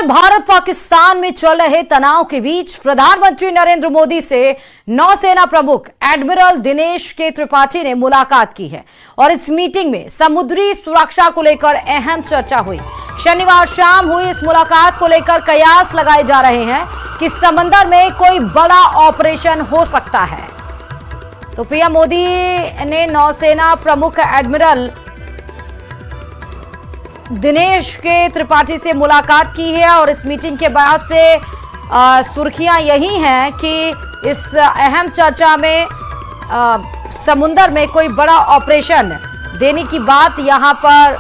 भारत पाकिस्तान में चल रहे तनाव के बीच प्रधानमंत्री नरेंद्र मोदी से नौसेना प्रमुख एडमिरल दिनेश के त्रिपाठी ने मुलाकात की है और इस मीटिंग में समुद्री सुरक्षा को लेकर अहम चर्चा हुई। शनिवार शाम हुई इस मुलाकात को लेकर कयास लगाए जा रहे हैं कि समंदर में कोई बड़ा ऑपरेशन हो सकता है। तो पीएम मोदी ने नौसेना प्रमुख एडमिरल दिनेश के त्रिपाठी से मुलाकात की है और इस मीटिंग के बाद से सुर्खियां यही हैं कि इस अहम चर्चा में समुंदर में कोई बड़ा ऑपरेशन देने की बात यहां पर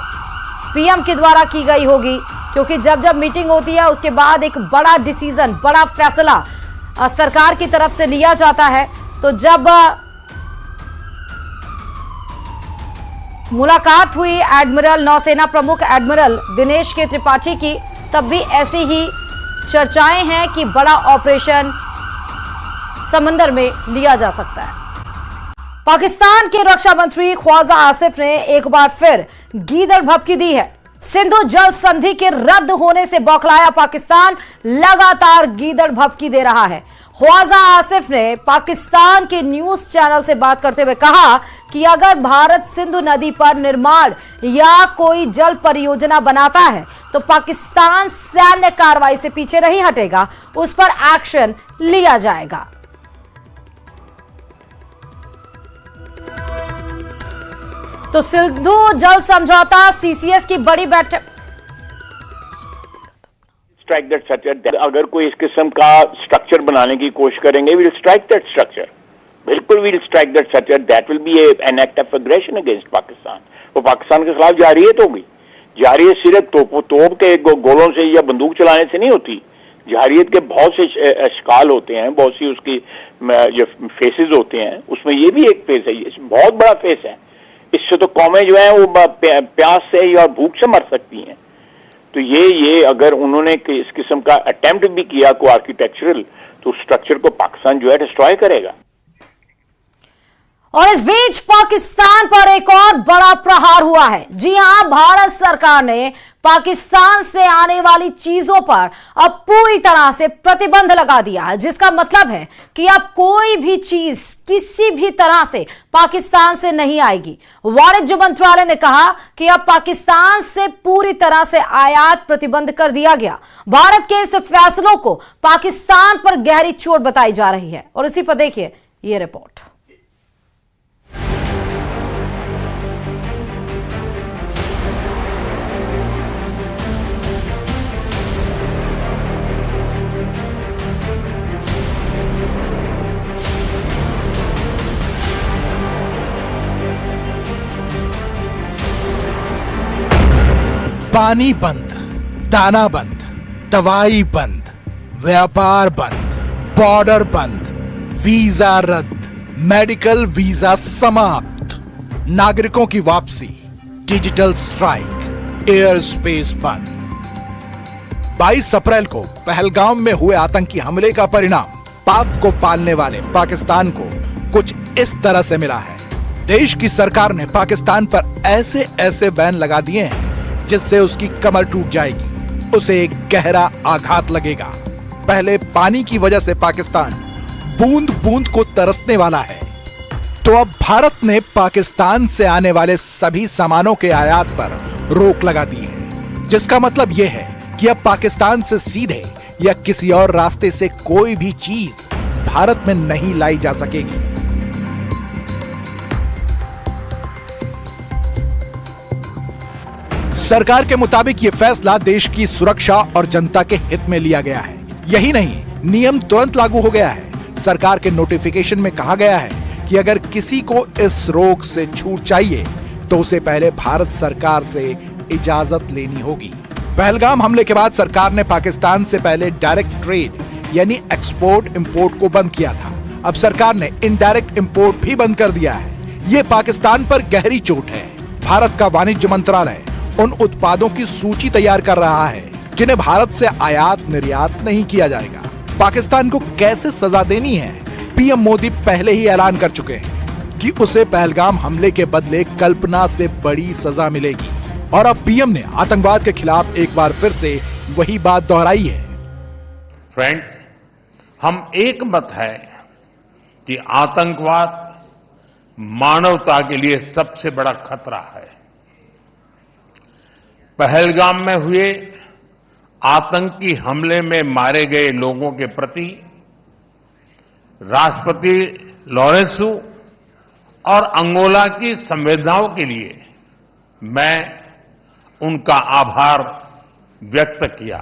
पीएम के द्वारा की गई होगी, क्योंकि जब जब मीटिंग होती है उसके बाद एक बड़ा डिसीजन, बड़ा फैसला सरकार की तरफ से लिया जाता है। तो जब मुलाकात हुई एडमिरल नौसेना प्रमुख एडमिरल दिनेश के त्रिपाठी की, तब भी ऐसी ही चर्चाएं हैं कि बड़ा ऑपरेशन समंदर में लिया जा सकता है। पाकिस्तान के रक्षा मंत्री ख्वाजा आसिफ ने एक बार फिर गीदड़ भभकी दी है। सिंधु जल संधि के रद्द होने से बौखलाया पाकिस्तान लगातार गीदड़ भभकी दे रहा है। ख्वाजा आसिफ ने पाकिस्तान के न्यूज चैनल से बात करते हुए कहा कि अगर भारत सिंधु नदी पर निर्माण या कोई जल परियोजना बनाता है तो पाकिस्तान सैन्य कार्रवाई से पीछे नहीं हटेगा, उस पर एक्शन लिया जाएगा। तो सिंधु जल समझौता सीसीएस की बड़ी बैठक, स्ट्राइक दैट स्ट्रक्चर। अगर कोई इस किस्म का स्ट्रक्चर बनाने की कोशिश करेंगे, वील स्ट्राइक दैट स्ट्रक्चर, बिल्कुल we'll strike that structure. That will be an act of aggression against Pakistan. वो पाकिस्तान के खिलाफ जारियत होगी। जारियत सिर्फ तोप के गोलों से या बंदूक चलाने से नहीं होती। जारियत के बहुत से अशकाल होते हैं, बहुत सी उसकी जो फेसेस होते हैं, उसमें ये भी एक फेस है, बहुत बड़ा फेस है। इससे तो कौमें जो है वो प्यास से या भूख से मर सकती हैं। तो ये अगर उन्होंने इस किस्म का अटेम्प्ट भी किया को आर्किटेक्चरल, तो स्ट्रक्चर को पाकिस्तान जो है डिस्ट्रॉय करेगा। और इस बीच पाकिस्तान पर एक और बड़ा प्रहार हुआ है। जी हां, भारत सरकार ने पाकिस्तान से आने वाली चीजों पर अब पूरी तरह से प्रतिबंध लगा दिया है, जिसका मतलब है कि अब कोई भी चीज किसी भी तरह से पाकिस्तान से नहीं आएगी। वाणिज्य मंत्रालय ने कहा कि अब पाकिस्तान से पूरी तरह से आयात प्रतिबंध कर दिया गया। भारत के इस फैसलों को पाकिस्तान पर गहरी चोट बताई जा रही है और इसी पर देखिए ये रिपोर्ट। पानी बंद, दाना बंद, दवाई बंद, व्यापार बंद, बॉर्डर बंद, वीजा रद्द, मेडिकल वीजा समाप्त, नागरिकों की वापसी, डिजिटल स्ट्राइक, एयर स्पेस बंद। 22 अप्रैल को पहलगाम में हुए आतंकी हमले का परिणाम पाप को पालने वाले पाकिस्तान को कुछ इस तरह से मिला है। देश की सरकार ने पाकिस्तान पर ऐसे बैन लगा दिए हैं जिससे उसकी कमर टूट जाएगी, उसे एक गहरा आघात लगेगा। पहले पानी की वजह से पाकिस्तान बूंद बूंद को तरसने वाला है, तो अब भारत ने पाकिस्तान से आने वाले सभी सामानों के आयात पर रोक लगा दी है, जिसका मतलब यह है कि अब पाकिस्तान से सीधे या किसी और रास्ते से कोई भी चीज भारत में नहीं लाई जा सकेगी। सरकार के मुताबिक यह फैसला देश की सुरक्षा और जनता के हित में लिया गया है। यही नहीं, नियम तुरंत लागू हो गया है। सरकार के नोटिफिकेशन में कहा गया है कि अगर किसी को इस रोक से छूट चाहिए तो उसे पहले भारत सरकार से इजाजत लेनी होगी। पहलगाम हमले के बाद सरकार ने पाकिस्तान से पहले डायरेक्ट ट्रेड यानी एक्सपोर्ट इंपोर्ट को बंद किया था। अब सरकार ने इनडायरेक्ट इंपोर्ट भी बंद कर दिया है। ये पाकिस्तान पर गहरी चोट है। भारत का वाणिज्य मंत्रालय उन उत्पादों की सूची तैयार कर रहा है जिन्हें भारत से आयात निर्यात नहीं किया जाएगा। पाकिस्तान को कैसे सजा देनी है, पीएम मोदी पहले ही ऐलान कर चुके हैं कि उसे पहलगाम हमले के बदले कल्पना से बड़ी सजा मिलेगी। और अब पीएम ने आतंकवाद के खिलाफ एक बार फिर से वही बात दोहराई है। फ्रेंड्स, हम एक मत है कि आतंकवाद मानवता के लिए सबसे बड़ा खतरा है। पहलगाम में हुए आतंकी हमले में मारे गए लोगों के प्रति राष्ट्रपति लॉरेंसो और अंगोला की संवेदनाओं के लिए मैं उनका आभार व्यक्त किया।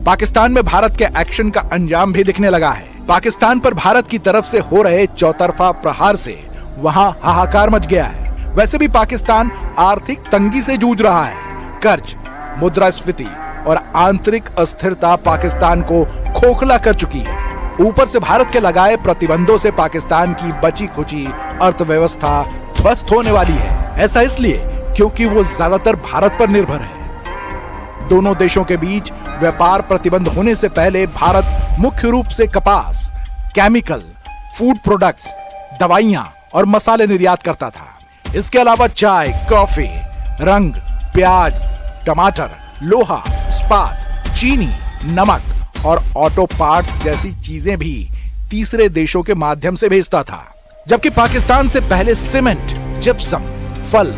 पाकिस्तान में भारत के एक्शन का अंजाम भी दिखने लगा है। पाकिस्तान पर भारत की तरफ से हो रहे चौतरफा प्रहार से वहां हाहाकार मच गया है। वैसे भी पाकिस्तान आर्थिक तंगी से जूझ रहा है। कर्ज, मुद्रास्फीति और आंतरिक अस्थिरता पाकिस्तान को खोखला कर चुकी है। ऊपर से भारत के लगाए प्रतिबंधों से पाकिस्तान की बची खुची अर्थव्यवस्था ध्वस्त होने वाली है। ऐसा इसलिए क्योंकि वो ज्यादातर भारत पर निर्भर है। दोनों देशों के बीच व्यापार प्रतिबंध होने से पहले भारत मुख्य रूप से कपास, केमिकल, फूड प्रोडक्ट्स, दवाइयां और मसाले निर्यात करता था। इसके अलावा चाय, कॉफी, रंग, प्याज, टमाटर, लोहा, इस्पात, चीनी, नमक और ऑटो पार्ट्स जैसी चीजें भी तीसरे देशों के माध्यम से भेजता था। जबकि पाकिस्तान से पहले सीमेंट, जिप्सम, फल,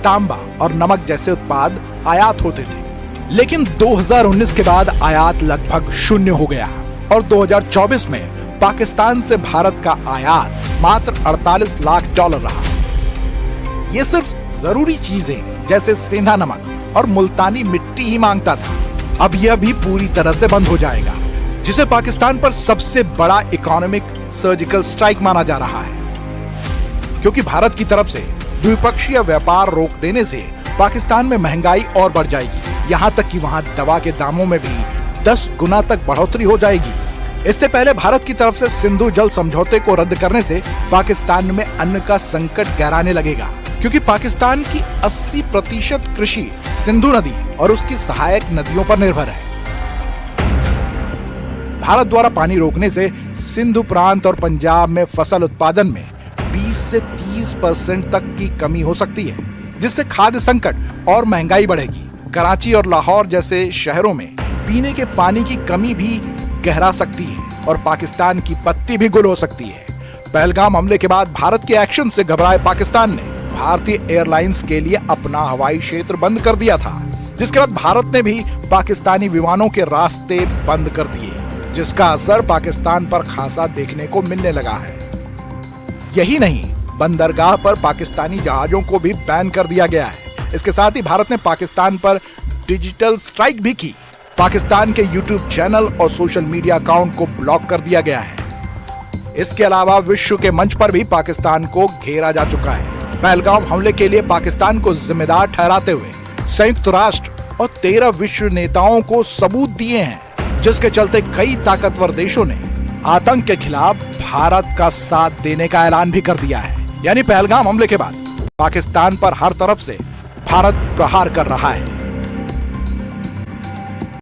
तांबा और नमक जैसे उत्पाद आयात होते थे। लेकिन 2019 के बाद आयात लगभग शून्य हो गया और 2024 में पाकिस्तान से भारत का आयात मात्र $48 लाख रहा। ये सिर्फ जरूरी चीजें जैसे सेंधा नमक और मुल्तानी मिट्टी ही मांगता था। अब यह भी पूरी तरह से बंद हो जाएगा, जिसे पाकिस्तान पर सबसे बड़ा इकोनॉमिक सर्जिकल स्ट्राइक माना जा रहा है। क्योंकि भारत की तरफ से द्विपक्षीय व्यापार रोक देने से पाकिस्तान में महंगाई और बढ़ जाएगी। यहाँ तक कि वहाँ दवा के दामों में भी 10 गुना तक बढ़ोतरी हो जाएगी। इससे पहले भारत की तरफ से सिंधु जल समझौते को रद्द करने से पाकिस्तान में अन्न का संकट गहराने लगेगा, क्योंकि पाकिस्तान की 80% कृषि सिंधु नदी और उसकी सहायक नदियों पर निर्भर है। भारत द्वारा पानी रोकने से सिंधु प्रांत और पंजाब में फसल उत्पादन में 20 से 30% तक की कमी हो सकती है, जिससे खाद्य संकट और महंगाई बढ़ेगी। कराची और लाहौर जैसे शहरों में पीने के पानी की कमी भी गहरा सकती है और पाकिस्तान की पत्ती भी गुल हो सकती है। पहलगाम हमले के बाद भारत के एक्शन से घबराए पाकिस्तान ने भारतीय एयरलाइंस के लिए अपना हवाई क्षेत्र बंद कर दिया था, जिसके बाद भारत ने भी पाकिस्तानी विमानों के रास्ते बंद कर दिए, जिसका असर पाकिस्तान पर खासा देखने को मिलने लगा है। यही नहीं, बंदरगाह पर पाकिस्तानी जहाजों को भी बैन कर दिया गया है। इसके साथ ही भारत ने पाकिस्तान पर डिजिटल स्ट्राइक भी की। पाकिस्तान के YouTube चैनल और सोशल मीडिया अकाउंट को ब्लॉक कर दिया गया है। इसके अलावा विश्व के मंच पर भी पाकिस्तान को घेरा जा चुका है। पहलगाम हमले के लिए पाकिस्तान को जिम्मेदार ठहराते हुए संयुक्त राष्ट्र और 13 विश्व नेताओं को सबूत दिए हैं, जिसके चलते कई ताकतवर देशों ने आतंक के खिलाफ भारत का साथ देने का ऐलान भी कर दिया है। यानी पहलगाम हमले के बाद पाकिस्तान पर हर तरफ से भारत प्रहार कर रहा है।